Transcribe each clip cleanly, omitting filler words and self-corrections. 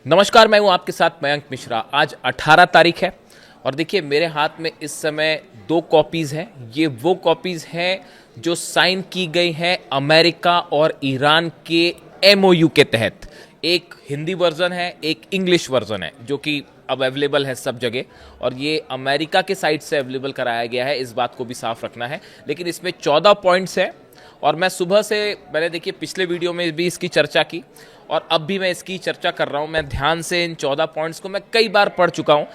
नमस्कार, मैं हूं आपके साथ मयंक मिश्रा। आज 18 तारीख है और देखिए मेरे हाथ में इस समय दो कॉपीज़ हैं। ये वो कॉपीज़ हैं जो साइन की गई हैं अमेरिका और ईरान के एमओयू के तहत। एक हिंदी वर्जन है, एक इंग्लिश वर्जन है जो कि अब अवेलेबल है सब जगह, और ये अमेरिका के साइड से अवेलेबल कराया गया है, इस बात को भी साफ रखना है। लेकिन इसमें 14 पॉइंट्स है और मैं सुबह से मैंने देखिए पिछले वीडियो में भी इसकी चर्चा की और अब भी मैं इसकी चर्चा कर रहा हूँ। मैं ध्यान से इन 14 पॉइंट्स को मैं कई बार पढ़ चुका हूँ।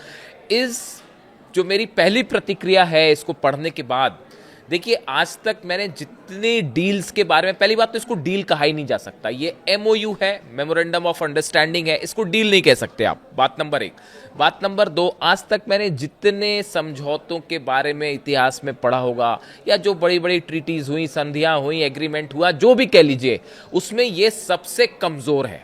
इस जो मेरी पहली प्रतिक्रिया है इसको पढ़ने के बाद, देखिए आज तक मैंने जितने डील्स के बारे में, पहली बात तो इसको डील कहा ही नहीं जा सकता, ये एमओयू है, मेमोरेंडम ऑफ अंडरस्टैंडिंग है, इसको डील नहीं कह सकते आप। बात नंबर एक। बात नंबर दो, आज तक मैंने जितने समझौतों के बारे में इतिहास में पढ़ा होगा या जो बड़ी बड़ी ट्रीटीज हुई, संधियां हुई, एग्रीमेंट हुआ, जो भी कह लीजिए, उसमें ये सबसे कमजोर है।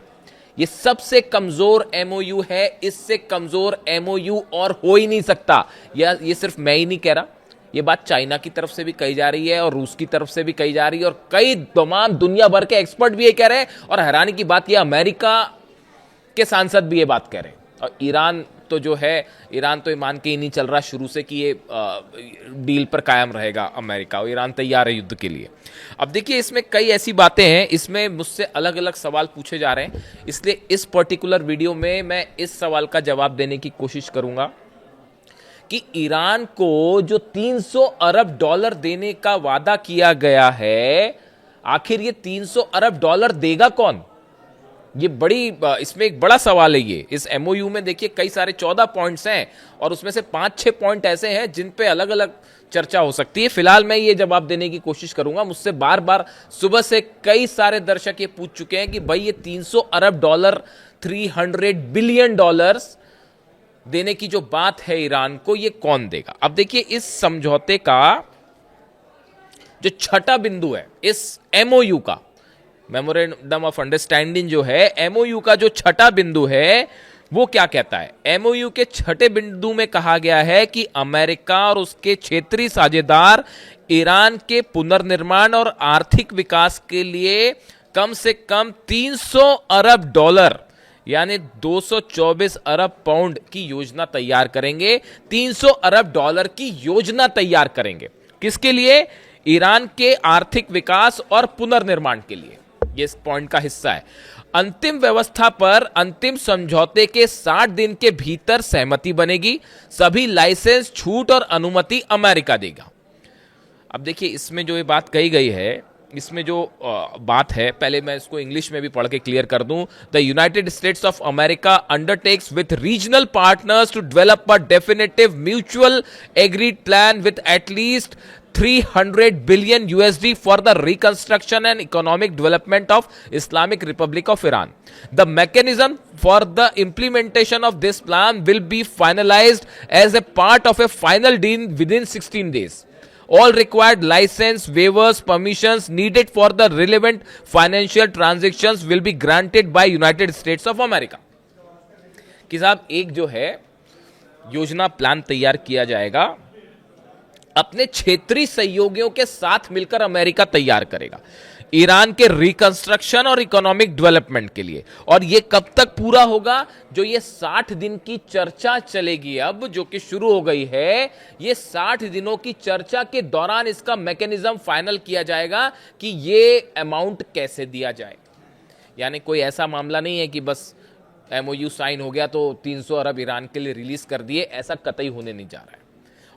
ये सबसे कमजोर एमओयू है। इससे कमजोर एमओयू और हो ही नहीं सकता। ये सिर्फ मैं ही नहीं कह रहा, ये बात चाइना की तरफ से भी कही जा रही है और रूस की तरफ से भी कही जा रही है और कई तमाम दुनिया भर के एक्सपर्ट भी ये कह रहे हैं। और हैरानी की बात ये, अमेरिका के सांसद भी ये बात कह रहे हैं। और ईरान तो जो है, ईरान तो ये मान के ही नहीं चल रहा शुरू से कि ये डील पर कायम रहेगा अमेरिका, और ईरान तैयार है युद्ध के लिए। अब देखिए इसमें कई ऐसी बातें हैं, इसमें मुझसे अलग अलग सवाल पूछे जा रहे हैं, इसलिए इस पर्टिकुलर वीडियो में मैं इस सवाल का जवाब देने की कोशिश करूंगा कि ईरान को जो 300 अरब डॉलर देने का वादा किया गया है, आखिर ये 300 अरब डॉलर देगा कौन? ये इसमें एक बड़ा सवाल है। ये इस एमओयू में देखिए कई सारे 14 पॉइंट्स हैं और उसमें से 5-6 पॉइंट ऐसे हैं जिन पे अलग अलग चर्चा हो सकती है। फिलहाल मैं ये जवाब देने की कोशिश करूंगा। मुझसे बार बार सुबह से कई सारे दर्शक ये पूछ चुके हैं कि भाई ये 300 अरब डॉलर, 300 बिलियन डॉलर्स देने की जो बात है ईरान को, ये कौन देगा? अब देखिए इस समझौते का जो छठा बिंदु है, इस एमओयू का, मेमोरेंडम ऑफ अंडरस्टैंडिंग जो है, एमओयू का जो छठा बिंदु है वो क्या कहता है? एमओयू के छठे बिंदु में कहा गया है कि अमेरिका और उसके क्षेत्रीय साझेदार ईरान के पुनर्निर्माण और आर्थिक विकास के लिए कम से कम 300 अरब डॉलर यानी 224 अरब पाउंड की योजना तैयार करेंगे। 300 अरब डॉलर की योजना तैयार करेंगे किसके लिए? ईरान के आर्थिक विकास और पुनर्निर्माण के लिए। ये इस पॉइंट का हिस्सा है। अंतिम व्यवस्था पर अंतिम समझौते के 60 दिन के भीतर सहमति बनेगी। सभी लाइसेंस, छूट और अनुमति अमेरिका देगा। अब देखिए इसमें जो ये बात कही गई है, इसमें जो बात है, पहले मैं इसको इंग्लिश में भी पढ़ के क्लियर कर दूं। The United States of America undertakes with regional partners to develop a definitive mutual agreed plan with at least 300 billion USD for the reconstruction and economic development of Islamic Republic of Iran. The mechanism for the implementation of this plan will be finalized as a part of a final deal within 16 days. All required license, waivers, permissions needed for the relevant financial transactions will be granted by United States of America. कि साहब एक जो है योजना plan तैयार किया जाएगा, अपने क्षेत्रीय सहयोगियों के साथ मिलकर अमेरिका तैयार करेगा ईरान के रिकंस्ट्रक्शन और इकोनॉमिक डेवलपमेंट के लिए। और यह कब तक पूरा होगा? जो ये 60 दिन की चर्चा चलेगी अब, जो कि शुरू हो गई है, ये 60 दिनों की चर्चा के दौरान इसका मैकेनिज्म फाइनल किया जाएगा कि ये अमाउंट कैसे दिया जाए। यानी कोई ऐसा मामला नहीं है कि बस एमओयू साइन हो गया तो 300 अरब ईरान के लिए रिलीज कर दिए, ऐसा कतई होने नहीं जा रहा है।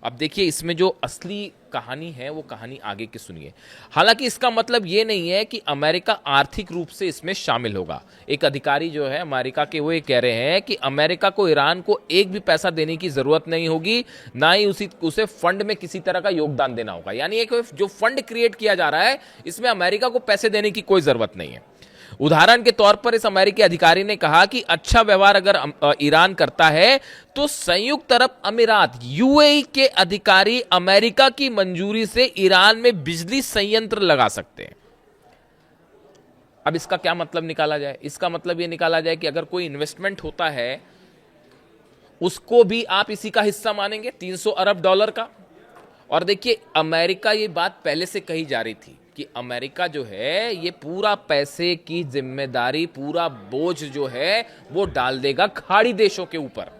अब देखिए इसमें जो असली कहानी है वो कहानी आगे की सुनिए। हालांकि इसका मतलब ये नहीं है कि अमेरिका आर्थिक रूप से इसमें शामिल होगा। एक अधिकारी जो है अमेरिका के, वो ये कह रहे हैं कि अमेरिका को ईरान को एक भी पैसा देने की जरूरत नहीं होगी, ना ही उसे फंड में किसी तरह का योगदान देना होगा। यानी एक जो फंड क्रिएट किया जा रहा है, इसमें अमेरिका को पैसे देने की कोई जरूरत नहीं है। उदाहरण के तौर पर इस अमेरिकी अधिकारी ने कहा कि अच्छा व्यवहार अगर ईरान करता है तो संयुक्त अरब अमीरात यूएई के अधिकारी अमेरिका की मंजूरी से ईरान में बिजली संयंत्र लगा सकते हैं। अब इसका क्या मतलब निकाला जाए? इसका मतलब यह निकाला जाए कि अगर कोई इन्वेस्टमेंट होता है उसको भी आप इसी का हिस्सा मानेंगे, 300 अरब डॉलर का। और देखिए अमेरिका, ये बात पहले से कही जा रही थी कि अमेरिका जो है ये पूरा पैसे की जिम्मेदारी, पूरा बोझ जो है वो डाल देगा खाड़ी देशों के ऊपर।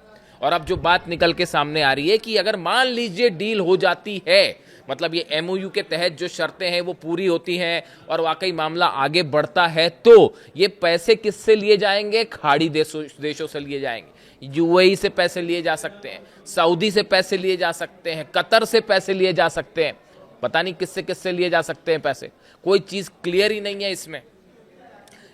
और अब जो बात निकल के सामने आ रही है कि अगर मान लीजिए डील हो जाती है, मतलब ये एमओयू के तहत जो शर्तें हैं वो पूरी होती हैं और वाकई मामला आगे बढ़ता है, तो ये पैसे किससे लिए जाएंगे? खाड़ी देशों से लिए जाएंगे। यूएई से पैसे लिए जा सकते हैं, सऊदी से पैसे लिए जा सकते हैं, कतर से पैसे लिए जा सकते हैं, पता नहीं किससे किससे लिए जा सकते हैं पैसे। कोई चीज क्लियर ही नहीं है इसमें।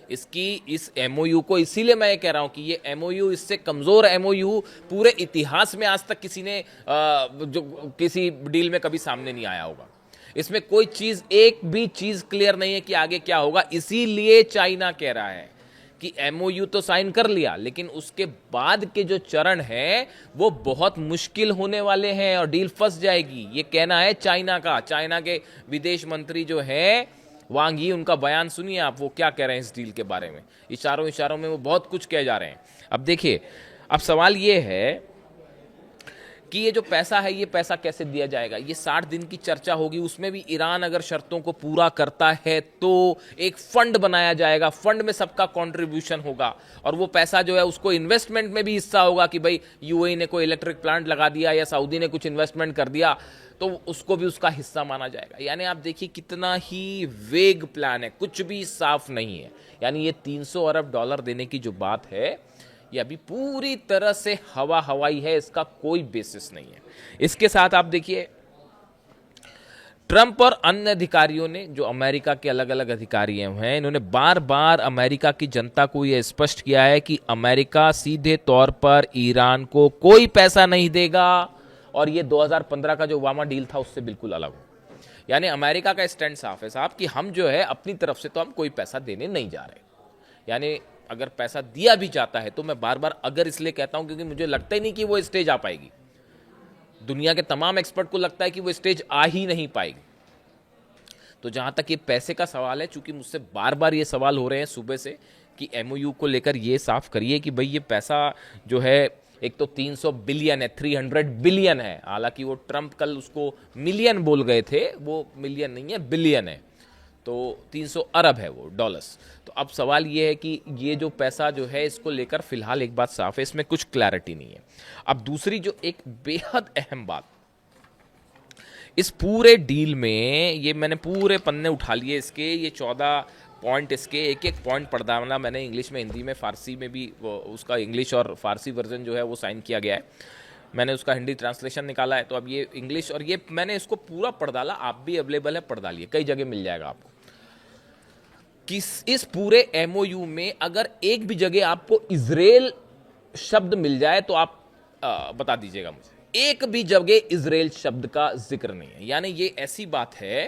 इस एमओयू को, इसीलिए मैं ये कह रहा हूं कि ये एमओयू, इससे कमजोर एमओयू पूरे इतिहास में आज तक किसी ने जो किसी डील में कभी सामने नहीं आया होगा। इसमें कोई चीज, एक भी चीज क्लियर नहीं है कि आगे क्या होगा। इसीलिए चाइना कह रहा है कि एमओयू तो साइन कर लिया, लेकिन उसके बाद के जो चरण हैं वो बहुत मुश्किल होने वाले हैं और डील फंस जाएगी। ये कहना है चाइना का। चाइना के विदेश मंत्री जो है वांग यी, उनका बयान सुनिए आप, वो क्या कह रहे हैं इस डील के बारे में। इशारों इशारों में वो बहुत कुछ कह जा रहे हैं। अब देखिए, अब सवाल ये है कि ये जो पैसा है, ये पैसा कैसे दिया जाएगा। ये 60 दिन की चर्चा होगी, उसमें भी ईरान अगर शर्तों को पूरा करता है तो एक फंड बनाया जाएगा, फंड में सबका कंट्रीब्यूशन होगा और वो पैसा जो है उसको इन्वेस्टमेंट में भी हिस्सा होगा कि भाई यूएई ने कोई इलेक्ट्रिक प्लांट लगा दिया या सऊदी ने कुछ इन्वेस्टमेंट कर दिया तो उसको भी उसका हिस्सा माना जाएगा। यानी आप देखिए कितना ही वेग प्लान है, कुछ भी साफ नहीं है। यानी ये 300 अरब डॉलर देने की जो बात है ये अभी पूरी तरह से हवा हवाई है, इसका कोई बेसिस नहीं है। इसके साथ आप देखिए ट्रंप और अन्य अधिकारियों ने, जो अमेरिका के अलग अलग अधिकारी हैं, इन्होंने बार बार अमेरिका की जनता को यह स्पष्ट किया है कि अमेरिका सीधे तौर पर ईरान को कोई पैसा नहीं देगा और ये 2015 का जो ओबामा डील था उससे बिल्कुल अलग हो। यानी अमेरिका का स्टैंड साफ है साहब कि हम जो है अपनी तरफ से तो हम कोई पैसा देने नहीं जा रहे। यानी अगर पैसा दिया भी जाता है तो मैं बार बार अगर इसलिए कहता हूं क्योंकि मुझे लगता ही नहीं कि वो स्टेज आ पाएगी। दुनिया के तमाम एक्सपर्ट को लगता है कि वो स्टेज आ ही नहीं पाएगी। तो जहां तक ये पैसे का सवाल है, चूंकि मुझसे बार बार ये सवाल हो रहे हैं सुबह से कि एमओयू को लेकर ये साफ करिए कि भाई ये पैसा जो है, एक तो 300 बिलियन है, 300 बिलियन है। हालांकि वो ट्रंप कल उसको मिलियन बोल गए थे, वो मिलियन नहीं है बिलियन है, तो 300 अरब है वो डॉलर्स। तो अब सवाल ये है कि ये जो पैसा जो है इसको लेकर फिलहाल एक बात साफ है, इसमें कुछ क्लैरिटी नहीं है। अब दूसरी जो एक बेहद अहम बात इस पूरे डील में, ये मैंने पूरे पन्ने उठा लिए इसके, ये 14 पॉइंट, इसके एक एक पॉइंट पढ़ डाला मैंने इंग्लिश में, हिंदी में, फारसी में भी। उसका इंग्लिश और फारसी वर्जन जो है वो साइन किया गया है, मैंने उसका हिंदी ट्रांसलेशन निकाला है। तो अब ये इंग्लिश और ये मैंने इसको पूरा पढ़ डाला, आप भी अवेलेबल है, पढ़ डालिए, कई जगह मिल जाएगा आपको। कि इस पूरे एमओयू में अगर एक भी जगह आपको इजराइल शब्द मिल जाए तो आप बता दीजिएगा मुझे। एक भी जगह इजराइल शब्द का जिक्र नहीं है। यानी ये ऐसी बात है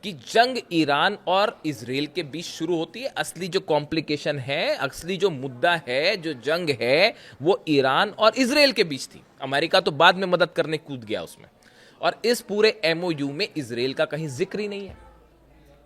कि जंग ईरान और इजराइल के बीच शुरू होती है। असली जो कॉम्प्लिकेशन है, असली जो मुद्दा है, जो जंग है, वो ईरान और इजराइल के बीच थी। अमेरिका तो बाद में मदद करने कूद गया उसमें। और इस पूरे एमओयू में इजराइल का कहीं जिक्र ही नहीं है।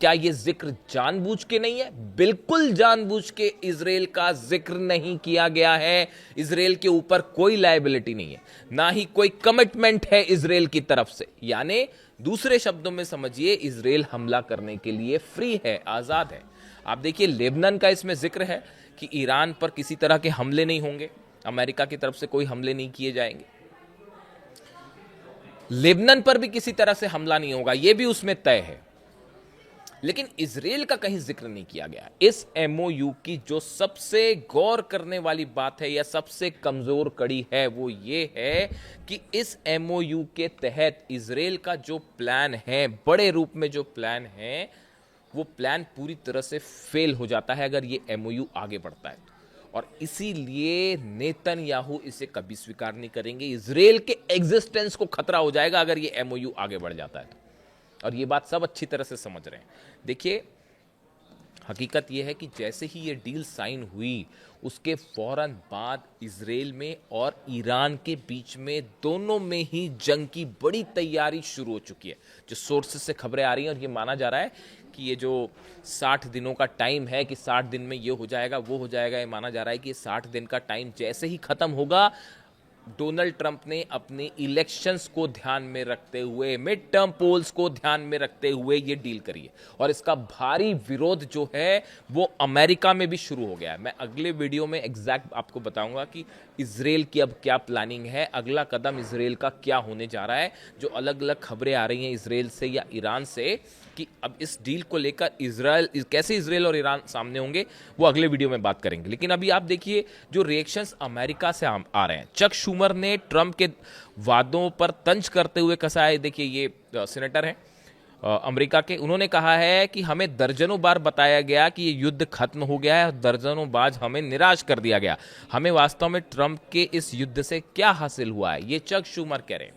क्या यह जिक्र जानबूझ के नहीं है? बिल्कुल जानबूझ के इजराइल का जिक्र नहीं किया गया है। इजराइल के ऊपर कोई लायबिलिटी नहीं है, ना ही कोई कमिटमेंट है इजराइल की तरफ से। यानी दूसरे शब्दों में समझिए, इजराइल हमला करने के लिए फ्री है, आजाद है। आप देखिए लेबनान का इसमें जिक्र है कि ईरान पर किसी तरह के हमले नहीं होंगे, अमेरिका की तरफ से कोई हमले नहीं किए जाएंगे। लेबनान पर भी किसी तरह से हमला नहीं होगा, यह भी उसमें तय है। लेकिन इजराइल का कहीं जिक्र नहीं किया गया। इस एमओयू की जो सबसे गौर करने वाली बात है या सबसे कमजोर कड़ी है वो ये है कि इस एमओयू के तहत इजराइल का जो प्लान है, बड़े रूप में जो प्लान है, वो प्लान पूरी तरह से फेल हो जाता है अगर ये एमओयू आगे बढ़ता है। और इसीलिए नेतन्याहू इसे कभी स्वीकार नहीं करेंगे। इजराइल के एग्जिस्टेंस को खतरा हो जाएगा अगर ये एमओयू आगे बढ़ जाता है। और ये बात सब अच्छी तरह से समझ रहे हैं। देखिए हकीकत यह है कि जैसे ही ये डील साइन हुई उसके फौरन बाद इजराइल में और ईरान के बीच में, दोनों में ही जंग की बड़ी तैयारी शुरू हो चुकी है। जो सोर्सेस से खबरें आ रही हैं और ये माना जा रहा है कि ये जो 60 दिनों का टाइम है कि 60 दिन में ये हो जाएगा वो हो जाएगा, ये माना जा रहा है कि 60 दिन का टाइम जैसे ही खत्म होगा डोनाल्ड ट्रंप ने अपने इलेक्शंस को ध्यान में रखते हुए, मिड टर्म पोल्स को ध्यान में रखते हुए ये डील करी है और इसका भारी विरोध जो है वो अमेरिका में भी शुरू हो गया है। मैं अगले वीडियो में एग्जैक्ट आपको बताऊंगा कि इजराइल की अब क्या प्लानिंग है, अगला कदम इजराइल का क्या होने जा रहा है। जो अलग अलग खबरें आ रही हैं इजराइल से या ईरान से कि अब इस डील को लेकर कैसे इजराइल और ईरान सामने होंगे, वो अगले वीडियो में बात करेंगे। लेकिन अभी आप देखिए जो रिएक्शंस अमेरिका से आ रहे हैं। चक शूमर ने ट्रंप के वादों पर तंज करते हुए कहा है, देखिए ये सीनेटर है अमेरिका के, उन्होंने कहा है कि हमें दर्जनों बार बताया गया कि ये युद्ध खत्म हो गया है, दर्जनों बार हमें निराश कर दिया गया। हमें वास्तव में ट्रंप के इस युद्ध से क्या हासिल हुआ है, ये चक शूमर कह रहे हैं।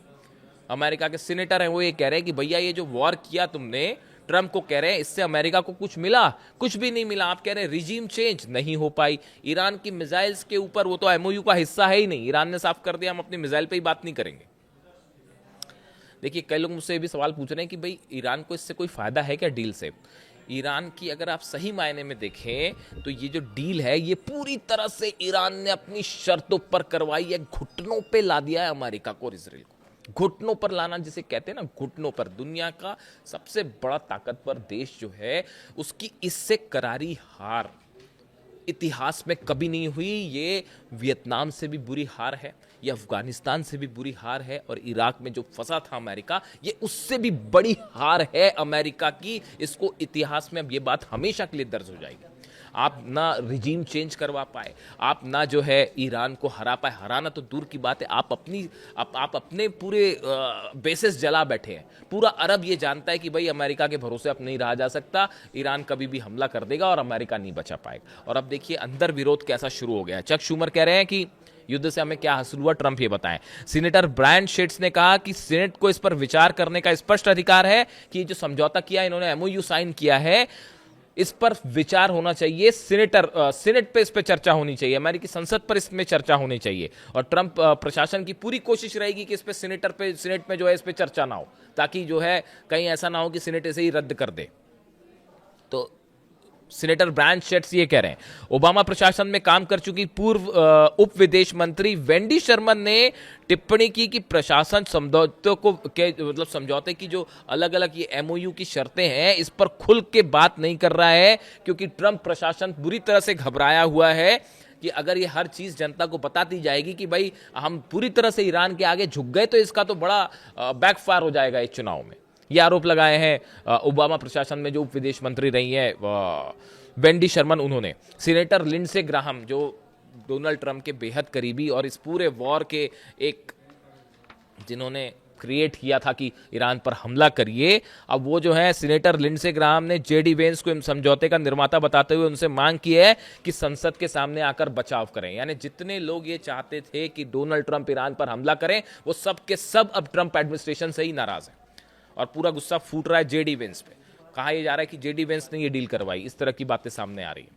अमेरिका के सीनेटर हैं, वो ये कह रहे हैं कि भैया ये जो वॉर किया तुमने, ट्रंप को कह रहे हैं इससे अमेरिका को कुछ मिला? कुछ भी नहीं मिला। आप कह रहे हैं रिजीम चेंज नहीं हो पाई। ईरान की मिसाइल्स के ऊपर, वो तो एमओयू का हिस्सा है ही नहीं, ईरान ने साफ कर दिया हम अपनी मिसाइल पे ही बात नहीं करेंगे। देखिए कई लोग मुझसे ये भी सवाल पूछ रहे हैं कि भाई ईरान को इससे कोई फायदा है क्या डील से? ईरान की अगर आप सही मायने में देखें तो ये जो डील है ये पूरी तरह से ईरान ने अपनी शर्तों पर करवाई है, घुटनों पे ला दिया है अमेरिका को और इजराइल को। घुटनों पर लाना जिसे कहते हैं ना, घुटनों पर। दुनिया का सबसे बड़ा ताकतवर देश जो है उसकी इससे करारी हार इतिहास में कभी नहीं हुई। ये वियतनाम से भी बुरी हार है, ये अफगानिस्तान से भी बुरी हार है, और इराक में जो फंसा था अमेरिका, ये उससे भी बड़ी हार है अमेरिका की। इसको इतिहास में अब ये बात हमेशा के लिए दर्ज हो जाएगी। आप ना रिजीम चेंज करवा पाए, आप ना जो है ईरान को हरा पाए। हराना तो दूर की बात है, आप अपने पूरे बेसिस जला बैठे हैं। पूरा अरब ये जानता है कि भाई अमेरिका के भरोसे अब नहीं रहा जा सकता, ईरान कभी भी हमला कर देगा और अमेरिका नहीं बचा पाएगा। और अब देखिए अंदर विरोध कैसा शुरू हो गया है। चक शूमर कह रहे हैं कि युद्ध से हमें क्या हासिल हुआ, ट्रंप ये बताएं। सीनेटर ब्रायन शेट्स ने कहा कि सीनेट को इस पर विचार करने का स्पष्ट अधिकार है कि जो समझौता किया, इन्होंने एमओयू साइन किया है, इस पर विचार होना चाहिए। सीनेट पे इस पे चर्चा होनी चाहिए, अमेरिकी संसद पर इसमें चर्चा होनी चाहिए। और ट्रंप प्रशासन की पूरी कोशिश रहेगी कि इस पे सीनेट में जो है इस पे चर्चा ना हो, ताकि जो है कहीं ऐसा ना हो कि सीनेट इसे ही रद्द कर दे। तो सीनेटर ब्रायन शेट्स ये कह रहे हैं। ओबामा प्रशासन में काम कर चुकी पूर्व उप विदेश मंत्री वेंडी शर्मन ने टिप्पणी की कि प्रशासन समझौते की जो अलग अलग ये एमओयू की शर्तें हैं इस पर खुल के बात नहीं कर रहा है, क्योंकि ट्रंप प्रशासन बुरी तरह से घबराया हुआ है कि अगर ये हर चीज जनता को बताती जाएगी कि भाई हम पूरी तरह से ईरान के आगे झुक गए, तो इसका तो बड़ा बैकफायर हो जाएगा इस चुनाव में। ये आरोप लगाए हैं ओबामा प्रशासन में जो उप विदेश मंत्री रही हैं वेंडी शर्मन। उन्होंने सीनेटर लिंडसे ग्राहम, जो डोनाल्ड ट्रंप के बेहद करीबी और इस पूरे वॉर के एक जिन्होंने क्रिएट किया था कि ईरान पर हमला करिए, अब वो जो है सीनेटर लिंडसे ग्राहम ने जेडी वेंस को समझौते का निर्माता बताते हुए उनसे मांग की है कि संसद के सामने आकर बचाव करें। यानी जितने लोग ये चाहते थे कि डोनाल्ड ट्रंप ईरान पर हमला करें, वो सब के सब अब ट्रंप एडमिनिस्ट्रेशन से ही नाराज है और पूरा गुस्सा फूट रहा है जेडी वेंस पे। कहा यह जा रहा है कि जेडी वेंस ने ये डील करवाई, इस तरह की बातें सामने आ रही है।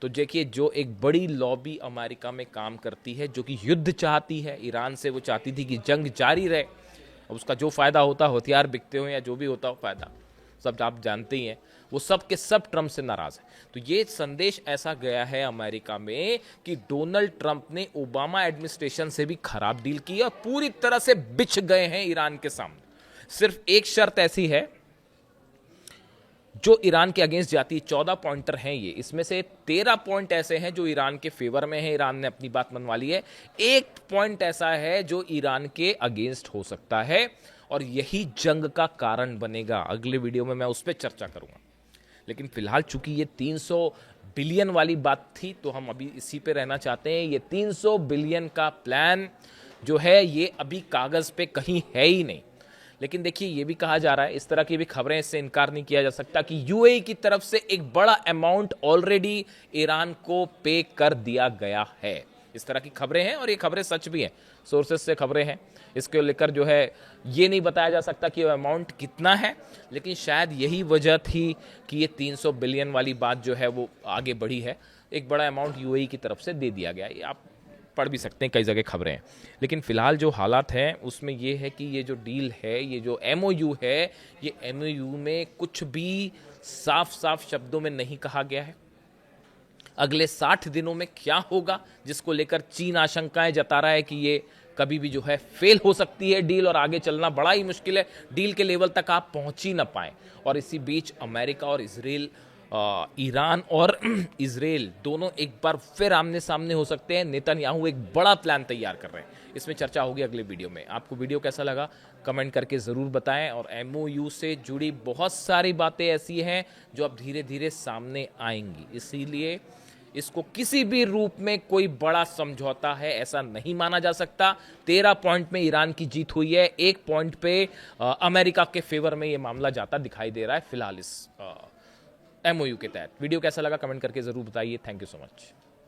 तो देखिए जो एक बड़ी लॉबी अमेरिका में काम करती है, जो कि युद्ध चाहती है ईरान से, वो चाहती थी कि जंग जारी रहे। अब उसका जो फायदा होता, हथियार बिकते हो या जो भी होता हो फायदा, सब आप जानते ही हैं, वो सब के सब ट्रंप से नाराज है। तो ये संदेश ऐसा गया है अमेरिका में कि डोनाल्ड ट्रंप ने ओबामा एडमिनिस्ट्रेशन से भी खराब डील की और पूरी तरह से बिछ गए हैं ईरान के सामने। सिर्फ एक शर्त ऐसी है जो ईरान के अगेंस्ट जाती है। 14 पॉइंटर हैं ये, इसमें से 13 पॉइंट ऐसे हैं जो ईरान के फेवर में है, ईरान ने अपनी बात मनवा ली है। एक पॉइंट ऐसा है जो ईरान के अगेंस्ट हो सकता है और यही जंग का कारण बनेगा। अगले वीडियो में मैं उस पर चर्चा करूंगा। लेकिन फिलहाल चूंकि ये 300 बिलियन वाली बात थी, तो हम अभी इसी पे रहना चाहते हैं। ये 300 बिलियन का प्लान जो है ये अभी कागज पे कहीं है ही नहीं। लेकिन देखिए ये भी कहा जा रहा है, इस तरह की भी खबरें, इससे इनकार नहीं किया जा सकता कि यूएई की तरफ से एक बड़ा अमाउंट ऑलरेडी ईरान को पे कर दिया गया है। इस तरह की खबरें हैं और ये खबरें सच भी हैं, सोर्सेस से खबरें हैं। इसके लेकर जो है ये नहीं बताया जा सकता कि अमाउंट कितना है, लेकिन शायद यही वजह थी कि ये 300 बिलियन वाली बात जो है वो आगे बढ़ी है। एक बड़ा अमाउंट यूएई की तरफ से दे दिया गया। ये आप पढ़ भी सकते हैं, कई जगह खबरें हैं। लेकिन फिलहाल जो हालात हैं उसमें ये है कि ये जो डील है, ये जो एमओयू है, ये एमओयू में कुछ भी साफ साफ शब्दों में नहीं कहा गया है अगले 60 दिनों में क्या होगा, जिसको लेकर चीन आशंकाएं जता रहा है कि ये कभी भी जो है फेल हो सकती है डील और आगे चलना बड़ा ही मुश्किल है, डील के लेवल तक आप पहुंच ही ना पाए। और इसी बीच अमेरिका और इसराइल, ईरान और इसराइल दोनों एक बार फिर आमने सामने हो सकते हैं। नेतन्याहू एक बड़ा प्लान तैयार कर रहे हैं, इसमें चर्चा होगी अगले वीडियो में। आपको वीडियो कैसा लगा कमेंट करके ज़रूर बताएं। और MOU से जुड़ी बहुत सारी बातें ऐसी हैं जो अब धीरे धीरे सामने आएंगी, इसीलिए इसको किसी भी रूप में कोई बड़ा समझौता है ऐसा नहीं माना जा सकता। 13 पॉइंट में ईरान की जीत हुई है, 1 पॉइंट पे अमेरिका के फेवर में यह मामला जाता दिखाई दे रहा है फिलहाल इस MOU के तहत। वीडियो कैसा लगा कमेंट करके जरूर बताइए। Thank you so much.